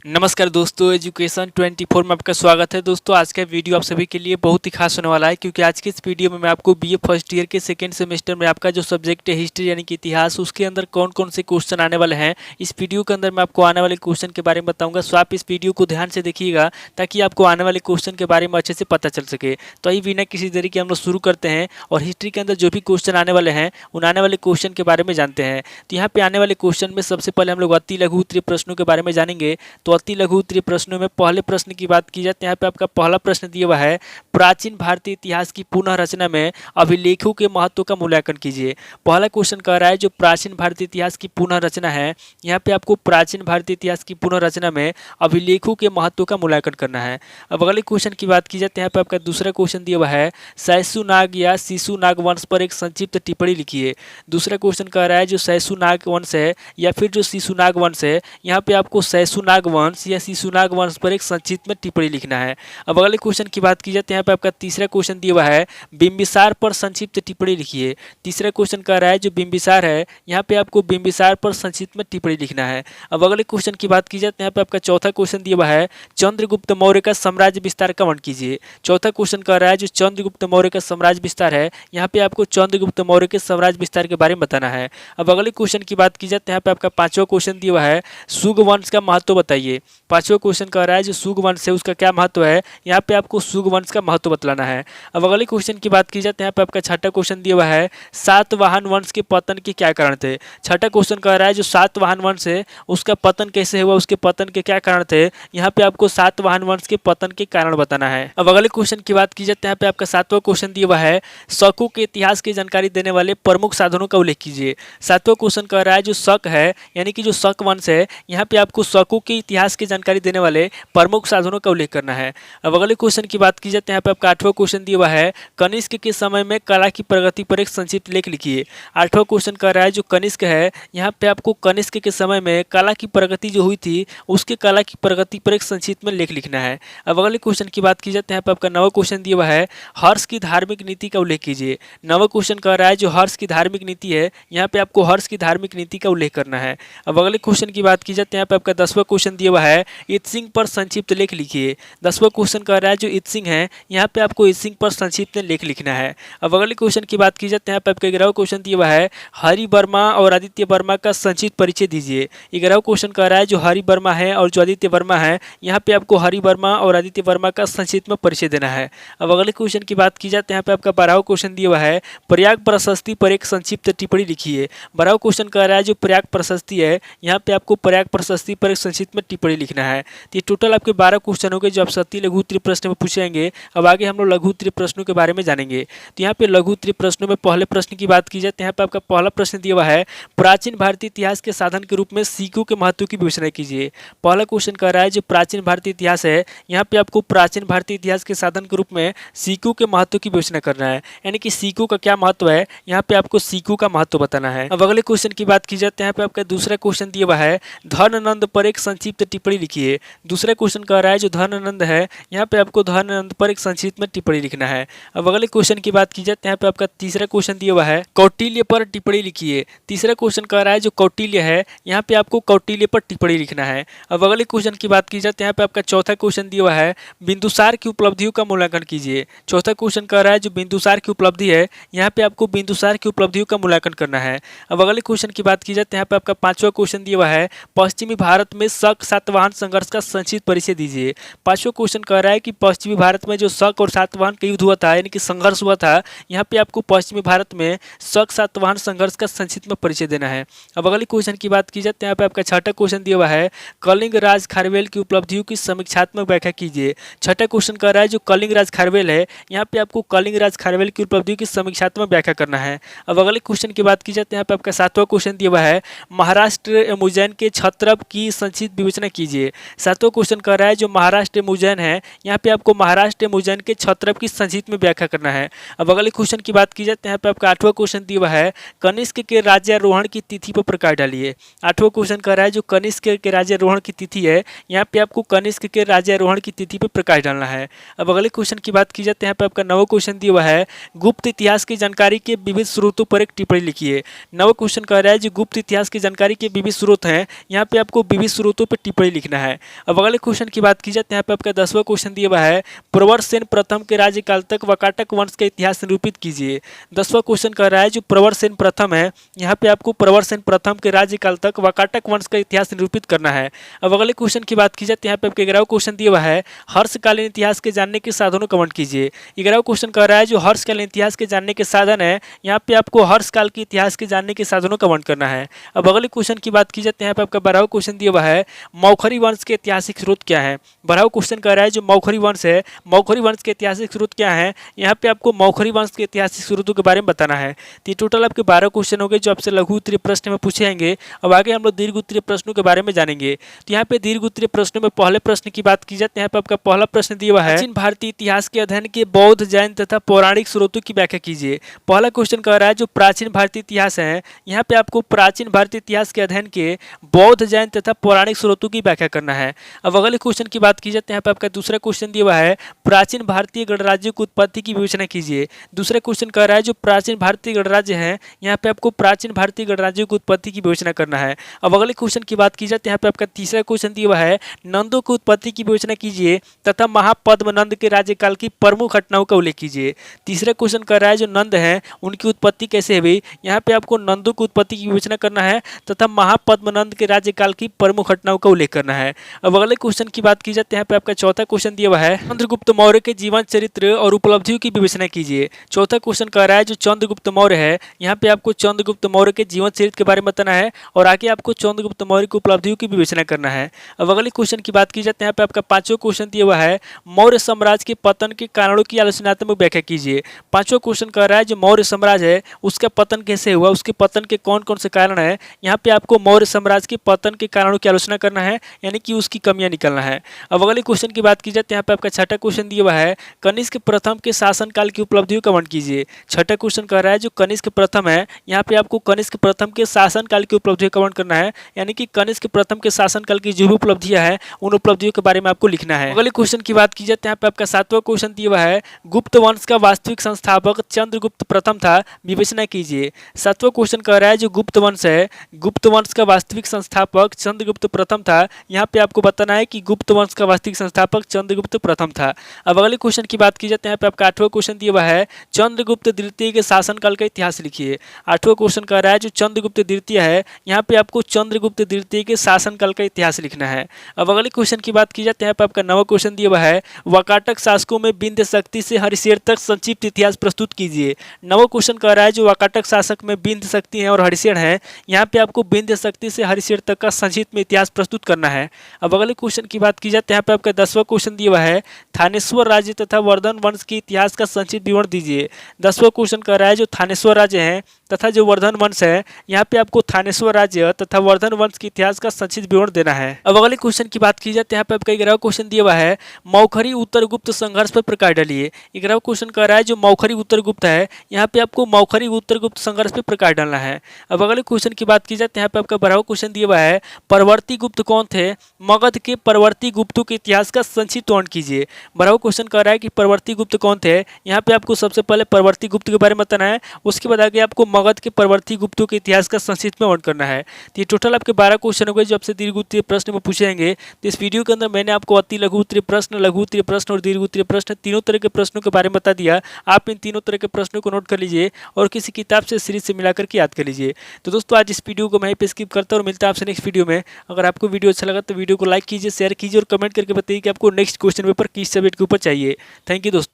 नमस्कार दोस्तों, एजुकेशन 24 में आपका स्वागत है। दोस्तों, आज का वीडियो आप सभी के लिए बहुत ही खास होने वाला है, क्योंकि आज के इस वीडियो में मैं आपको बीए फर्स्ट ईयर के सेकंड सेमेस्टर में आपका जो सब्जेक्ट है हिस्ट्री यानी कि इतिहास, उसके अंदर कौन कौन से क्वेश्चन आने वाले हैं, इस वीडियो के अंदर मैं आपको आने वाले क्वेश्चन के बारे में बताऊंगा। सो आप इस वीडियो को ध्यान से देखिएगा ताकि आपको आने वाले क्वेश्चन के बारे में अच्छे से पता चल सके। तो अभी बिना किसी देरी के हम लोग शुरू करते हैं और हिस्ट्री के अंदर जो भी क्वेश्चन आने वाले हैं उन आने वाले क्वेश्चन के बारे में जानते हैं। तो यहाँ पे आने वाले क्वेश्चन में सबसे पहले हम लोग अति लघु उत्तरीय प्रश्नों के बारे में जानेंगे। तो अति लघु उत्तरीय प्रश्नों में पहले प्रश्न की बात की जाए तो यहाँ पे आपका पहला प्रश्न दिया हुआ है, प्राचीन भारतीय इतिहास की पुनः रचना में अभिलेखों के महत्व का मूल्यांकन कीजिए। पहला क्वेश्चन कह रहा है जो प्राचीन भारतीय इतिहास की पुनः रचना है, यहाँ पे आपको प्राचीन भारतीय इतिहास की पुनः रचना में अभिलेखों के महत्व का मूल्यांकन करना है। अब अगले क्वेश्चन की बात की जाए तो यहाँ पे आपका दूसरा क्वेश्चन दिया हुआ है, सैसुनाग या शिशुनाग वंश पर एक संक्षिप्त टिप्पणी लिखिए। दूसरा क्वेश्चन कह रहा है जो सैसुनाग वंश है या फिर जो शिशुनाग वंश है, यहाँ पे आपको सैसुनाग वंश या शिशुनाग वंश पर एक संक्षिप्त में टिप्पणी लिखना है। अब अगले क्वेश्चन की बात की जाए तो यहाँ पे आपका तीसरा क्वेश्चन दिया हुआ है, बिंबिसार पर संक्षिप्त टिप्पणी लिखिए। तीसरा क्वेश्चन कह रहा है जो बिंबिसार है, यहाँ पे आपको बिंबिसार पर संक्षिप्त में टिप्पणी लिखना है। अब अगले क्वेश्चन की बात की जाए तो यहाँ पे आपका चौथा क्वेश्चन दिया हुआ है, चंद्रगुप्त मौर्य का साम्राज्य विस्तार का वर्णन कीजिए। चौथा क्वेश्चन कह रहा है जो चंद्रगुप्त मौर्य का साम्राज्य विस्तार है, यहाँ पे आपको चंद्रगुप्त मौर्य के साम्राज्य विस्तार के बारे में बताना है। अब अगले क्वेश्चन की बात की जाए तो यहाँ पे आपका पांचवा क्वेश्चन दिया हुआ है, सुग वंश का महत्व बताइए। पांचवा क्वेश्चन कह रहा है जो सुग वंश है उसका क्या महत्व है, यहाँ पे आपको सुग वंश का महत्व बतलाना है। अब अगले क्वेश्चन की बात की जाए तो यहाँ पे आपका छठा क्वेश्चन दिया हुआ है, सातवाहन वंश के पतन के क्या कारण थे। छठा क्वेश्चन कह रहा है जो सातवाहन वंश है उसका पतन कैसे हुआ, उसके पतन के क्या कारण थे, यहाँ पे आपको सातवाहन वंश के पतन के कारण बताना है। अब अगले क्वेश्चन की बात की जाए तो यहाँ पे आपका सातवां क्वेश्चन दिया हुआ है, शकों के इतिहास की जानकारी देने वाले प्रमुख साधनों का उल्लेख कीजिए। सातवां क्वेश्चन कह रहा है जो शक है यानी कि जो शक वंश है, यहाँ पे आपको शकों के इतिहास की जानकारी देने वाले प्रमुख साधनों का उल्लेख करना है। अब अगले क्वेश्चन की बात की जाए तो यहाँ पे आपका आठवां क्वेश्चन दिया हुआ है, कनिष्क के समय में कला की प्रगति पर एक संक्षिप्त लेख लिखिए। आठवां क्वेश्चन कह रहा है जो कनिष्क है, यहाँ पे आपको कनिष्क के समय में कला की प्रगति जो हुई थी उसके कला की प्रगति पर एक संक्षिप्त में लेख लिखना है। अब अगले क्वेश्चन की बात की जाए तो यहाँ पे आपका नवा क्वेश्चन दिया हुआ है, हर्ष की धार्मिक नीति का उल्लेख कीजिए। नवा क्वेश्चन कह रहा है जो हर्ष की धार्मिक नीति है, यहाँ पे आपको हर्ष की धार्मिक नीति का उल्लेख करना है। अब अगले क्वेश्चन की बात की जाए तो यहाँ पे आपका 10वां क्वेश्चन दिया हुआ है, इत्सिंग पर संक्षिप्त लेख लिखिए। 10वां क्वेश्चन कह रहा है जो इत्सिंग है, यहाँ पे आपको इत्सिंग पर संक्षिप्त में लेख लिखना है। अब अगले क्वेश्चन की बात की जाए तो यहाँ पे आपका 11वां क्वेश्चन दिया हुआ है, हरि वर्मा और आदित्य वर्मा का संक्षिप्त परिचय दीजिए। 11वां क्वेश्चन कह रहा है जो हरि वर्मा है और जो आदित्य वर्मा है, यहाँ पे आपको हरि वर्मा और आदित्य वर्मा का संक्षिप्त में परिचय देना है। अब अगले क्वेश्चन की बात की जाए तो यहाँ पे आपका 12वां क्वेश्चन दिया हुआ है, प्रयाग प्रशस्ति पर एक संक्षिप्त टिप्पणी लिखिए। 12वां क्वेश्चन कह रहा है जो प्रयाग प्रशस्ति है, यहाँ पे आपको प्रयाग प्रशस्ति पर एक संक्षिप्त में टिप्पणी लिखना है। तो ये टोटल आपके 12 क्वेश्चन हो गए जो आप सत्य लघु उत्तरीय प्रश्न में पूछेंगे। अब आगे हम लोग लघु उत्तरीय प्रश्नों के बारे में जानेंगे। तो यहाँ पे लघु उत्तरीय प्रश्नों में पहले प्रश्न की बात की जाए तो यहाँ पे आपका पहला प्रश्न दिया हुआ है, प्राचीन भारतीय इतिहास के साधन के रूप में सिक्कों के महत्व की विवेचना कीजिए। पहला क्वेश्चन कह रहा है जो प्राचीन भारतीय इतिहास है, यहाँ पे आपको प्राचीन भारतीय इतिहास के साधन के रूप में सिक्कों के महत्व की विवेचना करना है, यानी कि सिक्कों का क्या महत्व है, यहाँ पे आपको सिक्कों का महत्व बताना है। अब अगले क्वेश्चन की बात की जाए तो यहाँ पे आपका दूसरा क्वेश्चन दिया हुआ है, धनानंद पर एक संक्षिप्त टिप्पणी लिखिए। दूसरा क्वेश्चन कह रहा है जो धनानंद है, यहाँ पे आपको धनानंद पर एक संक्षिप्त में टिप्पणी लिखना है। अब अगले क्वेश्चन की बात की जाए तो यहाँ पे आपका तीसरा क्वेश्चन दिया हुआ है, कौटिल्य पर टिप्पणी लिखिए। तीसरा क्वेश्चन कह रहा है जो कौटिल्य है, यहाँ पे आपको कौटिल्य पर टिप्पणी लिखना है। अब अगले क्वेश्चन की बात की जाए तो यहाँ पे आपका चौथा क्वेश्चन दिया हुआ है, बिंदुसार की उपलब्धियों का मूल्यांकन कीजिए। चौथा क्वेश्चन कह रहा है जो बिंदुसार की उपलब्धि है, यहाँ पे आपको बिंदुसार की उपलब्धियों का मूल्यांकन करना है। अब अगले क्वेश्चन की बात की जाए तो यहाँ पे आपका पांचवा क्वेश्चन दिया हुआ है, पश्चिमी भारत में शक सातवाहन संघर्ष का संक्षिप्त परिचय दीजिए। पांचवा क्वेश्चन कह रहा है कि पश्चिमी भारत में जो शक और सातवाहन का युद्ध हुआ था यानी कि संघर्ष हुआ था, यहाँ पे आपको पश्चिमी भारत में शक सातवाहन संघर्ष का संक्षिप्त में परिचय देना है। अब अगले क्वेश्चन की बात की जाए तो यहाँ पे आपका छठा क्वेश्चन दिया हुआ है, कलिंग राज खारवेल की उपलब्धियों की समीक्षात्मक व्याख्या कीजिए। छठा क्वेश्चन कह रहा है जो कलिंग राज खारवेल है, यहाँ पे आपको कलिंग राज खारवेल की उपलब्धियों की समीक्षात्मक व्याख्या करना है। अब अगले क्वेश्चन की बात की जाए तो यहाँ पे आपका सातवां क्वेश्चन दिया हुआ है, महाराष्ट्र उज्जैन के क्षत्रप की संक्षिप्त विवेचना कीजिए। सातवां क्वेश्चन कह रहा है जो महाराष्ट्र उज्जैन है, यहाँ पे आपको महाराष्ट्र उज्जैन के क्षत्रप की संक्षिप्त में व्याख्या करना है। अब अगले क्वेश्चन की बात की जाए तो यहाँ पे आपका आठवां क्वेश्चन दिया हुआ है, कनिष्क के राज्यारोहण की तिथि पर प्रकाश डालिए। आठवां क्वेश्चन कह रहा है जो कनिष्क के राज्यारोहण की तिथि है, यहाँ पे आपको कनिष्क के राज्यारोहण की तिथि पर प्रकाश डालना है। अब अगले क्वेश्चन की बात की जाए तो यहाँ पे आपका नवा क्वेश्चन दिया हुआ है, गुप्त इतिहास की जानकारी के विविध स्रोतों पर एक टिप्पणी लिखिए। नवा क्वेश्चन कह रहा है जो गुप्त इतिहास की जानकारी के विविध स्रोत हैं, यहाँ पे आपको विविध स्रोतों पर टिप्पणी लिखना है। अब अगले क्वेश्चन की बात की जाए तो यहाँ पे आपका 10वां क्वेश्चन दिया हुआ है, प्रवरसेन प्रथम के राज्यकाल तक वाकाटक वंश का इतिहास निरूपित कीजिए। 10वां क्वेश्चन कह रहा है जो प्रवरसेन प्रथम है, यहाँ पे आपको प्रवरसेन प्रथम के राज्यकाल तक वाकाटक वंश का इतिहास निरूपित करना है। अब अगले क्वेश्चन की बात की जाए तो यहाँ पे आपके 11वां क्वेश्चन दिया हुआ है, हर्षकालीन इतिहास के जानने के साधनों का वर्णन कीजिए। 11वां क्वेश्चन कह रहा है जो हर्षकालीन इतिहास के जानने के साधन है, यहाँ पे आपको हर्षकाल के इतिहास के जानने के साधनों का वर्णन करना है। अब अगले क्वेश्चन की बात की जाए तो यहाँ पे आपका 12वां क्वेश्चन दिया हुआ है, मौखरी वंश के ऐतिहासिक स्रोत क्या है। 12वां क्वेश्चन कह रहा है जो मौखरी वंश है, मौखरी वंश के ऐतिहासिक स्रोत क्या है, यहाँ पे आपको मौखरी वंश के ऐतिहासिक स्रोतों के बारे में बताना है। तो ये टोटल आपके 12 क्वेश्चन हो गए जो आपसे लघु उत्तरीय प्रश्न में पूछे जाएंगे। अब आगे हम लोग दीर्घ उत्तरीय प्रश्नों के बारे में जानेंगे। तो यहाँ पे दीर्घ उत्तरीय प्रश्नों में पहले प्रश्न की बात की जाए तो यहाँ पे आपका पहला प्रश्न दिया हुआ है, प्राचीन भारतीय इतिहास के अध्ययन के बौद्ध, जैन तथा पौराणिक स्रोतों की व्याख्या कीजिए। पहला क्वेश्चन कह रहा है जो प्राचीन भारतीय इतिहास है, यहाँ पे आपको प्राचीन भारतीय इतिहास के अध्ययन के बौद्ध, जैन तथा पौराणिक स्रोतों की व्याख्या करना है। अब अगले क्वेश्चन की बात की जाए तो यहाँ पे आपका दूसरा क्वेश्चन दिया हुआ है, प्राचीन भारतीय गणराज्यों की उत्पत्ति की विवेचना कीजिए। दूसरा क्वेश्चन कह रहा है जो प्राचीन भारतीय गणराज्य है, यहाँ पे आपको प्राचीन भारतीय गणराज्यों की उत्पत्ति की विवेचना करना है। अब अगले क्वेश्चन की बात की जाए तो यहाँ पे आपका तीसरा क्वेश्चन दिया हुआ है, नंदों की उत्पत्ति की विवेचना कीजिए तथा महापद्म नंद के राज्यकाल की प्रमुख घटनाओं का उल्लेख कीजिए। तीसरा क्वेश्चन कर रहा है जो नंद हैं उनकी उत्पत्ति कैसे हुई, यहाँ पे आपको नंदों की उत्पत्ति की विवेचना करना है तथा महापद्म नंद के राज्यकाल की प्रमुख घटनाओं का उल्लेख करना है। अब अगले क्वेश्चन की बात की जाए तो यहाँ पे आपका चौथा क्वेश्चन दिया हुआ है, चंद्रगुप्त मौर्य के जीवन चरित्र और उपलब्धियों की विवेचना कीजिए। चौथा क्वेश्चन कह रहा है जो चंद्रगुप्त मौर्य है, यहाँ पे आपको चंद्रगुप्त मौर्य के जीवन चरित्र के बारे में बताना है और आगे आपको चंद्रगुप्त मौर्य की उपलब्धियों की विवेचना करना है। अब अगले क्वेश्चन की बात की जाए तो यहाँ पे आपका पांचवा क्वेश्चन दिया हुआ है, मौर्य साम्राज्य के पतन के कारणों की आलोचनात्मक व्याख्या कीजिए। पांचवा क्वेश्चन कह रहा है जो मौर्य साम्राज्य है उसका पतन कैसे हुआ, उसके पतन के कौन कौन से कारण है, यहाँ पे आपको मौर्य साम्राज्य के पतन के कारणों की आलोचना करना है, यानी कि उसकी कमियां निकलना है। अब अगले क्वेश्चन की बात की जाए तो यहाँ पे आपका छठा क्वेश्चन दिया हुआ है, कनिष्क प्रथम के शासनकाल की उपलब्धियों का वर्णन कीजिए। छठा क्वेश्चन कह रहा है जो कनिष्क प्रथम है, यहाँ पे आपको कनिष्क प्रथम के शासनकाल की उपलब्धियों का वर्णन करना है, यानी कि कनिष्क प्रथम के शासनकाल की जो भी उपलब्धियां हैं उन उपलब्धियों के बारे में आपको लिखना है। अगले क्वेश्चन की बात की जाए तो यहाँ पे आपका सातवां क्वेश्चन दिया हुआ है, गुप्त वंश का वास्तविक संस्थापक चंद्रगुप्त प्रथम था, विवेचना कीजिए। सातवां क्वेश्चन कह रहा है जो गुप्त वंश है, गुप्त वंश का वास्तविक संस्थापक चंद्रगुप्त प्रथम था, यहाँ पे आपको बताना है कि गुप्त वंश का वास्तविक संस्थापक चंद्रगुप्त प्रथम था। अब अगले क्वेश्चन की बात की जाए तो यहाँ पे आपका आठवां क्वेश्चन दिया हुआ है, चंद्रगुप्त द्वितीय के शासनकाल का इतिहास लिखिए। आठवां क्वेश्चन कह रहा है जो चंद्रगुप्त द्वितीय है, यहाँ पे आपको चंद्रगुप्त द्वितीय के शासनकाल का इतिहास लिखना है। अब अगले क्वेश्चन की बात की जाए तो यहाँ पे आपका नवा क्वेश्चन दिया हुआ है, वाकाटक शासकों में विंध्य शक्ति से हरिशेर तक संक्षिप्त इतिहास प्रस्तुत कीजिए। नवा क्वेश्चन कह रहा है जो वाकाटक शासक में विंध्य शक्ति है और हरिशेर है, यहाँ पे आपको विंध्य शक्ति से हरिशेर तक का संक्षिप्त में इतिहास प्रस्तुत करना है। अब अगले क्वेश्चन की बात की जाए तो यहाँ पे आपका 10वां क्वेश्चन दिया हुआ है, थानेश्वर राज्य तथा वर्धन वंश के इतिहास का संक्षिप्त विवरण दीजिए। 10वां क्वेश्चन कह रहा है जो थानेश्वर राज्य है तथा जो वर्धन वंश है, यहाँ पे आपको थानेश्वर राज्य तथा वर्धन वंश के इतिहास का संक्षिप्त विवरण देना है। अब अगले क्वेश्चन की बात की जाए तो यहाँ पे आपका 11वां क्वेश्चन दिया हुआ है, मौखरी उत्तर गुप्त संघर्ष पर प्रकाश डालिए। 11वां क्वेश्चन कह रहा है जो मौखरी उत्तर गुप्त है, यहाँ पे आपको मौखरी उत्तर गुप्त संघर्ष पर प्रकाश डालना है। अब अगले क्वेश्चन की बात की जाए तो यहाँ पे आपका 12वां क्वेश्चन दिया हुआ है, परवर्ती गुप्त कौन थे, मगध के परवर्ती गुप्तों के इतिहास का संक्षिप्त वर्णन कीजिए। 12वां क्वेश्चन कह रहा है कि परवर्ती गुप्त कौन थे, यहाँ पे आपको सबसे पहले परवर्ती गुप्त के बारे में बताना है, उसके बाद आगे आपको मगध के परवर्ती गुप्तों के इतिहास का संक्षिप्त में वर्णन करना है। तो ये टोटल आपके 12 क्वेश्चन हो गए जो आपसे दीर्घ उत्तरीय प्रश्न में पूछे जाएंगे। तो इस वीडियो के अंदर मैंने आपको अति लघु उत्तरीय प्रश्न, लघु उत्तरीय प्रश्न और दीर्घ उत्तरीय प्रश्न तीनों तरह के प्रश्नों के बारे में बता दिया। आप इन तीनों तरह के प्रश्नों को नोट कर लीजिए और किसी किताब से सीरीज से मिलाकर के याद कर लीजिए। तो दोस्तों आज इस वीडियो को मैं पे स्किप करता हूँ और मिलता है आपसे नेक्स्ट वीडियो में। अगर आपको वीडियो अच्छा लगा तो वीडियो को लाइक कीजिए, शेयर कीजिए और कमेंट करके बताइए कि आपको नेक्स्ट क्वेश्चन पेपर किस सब्जेक्ट के ऊपर चाहिए। थैंक यू दोस्तों।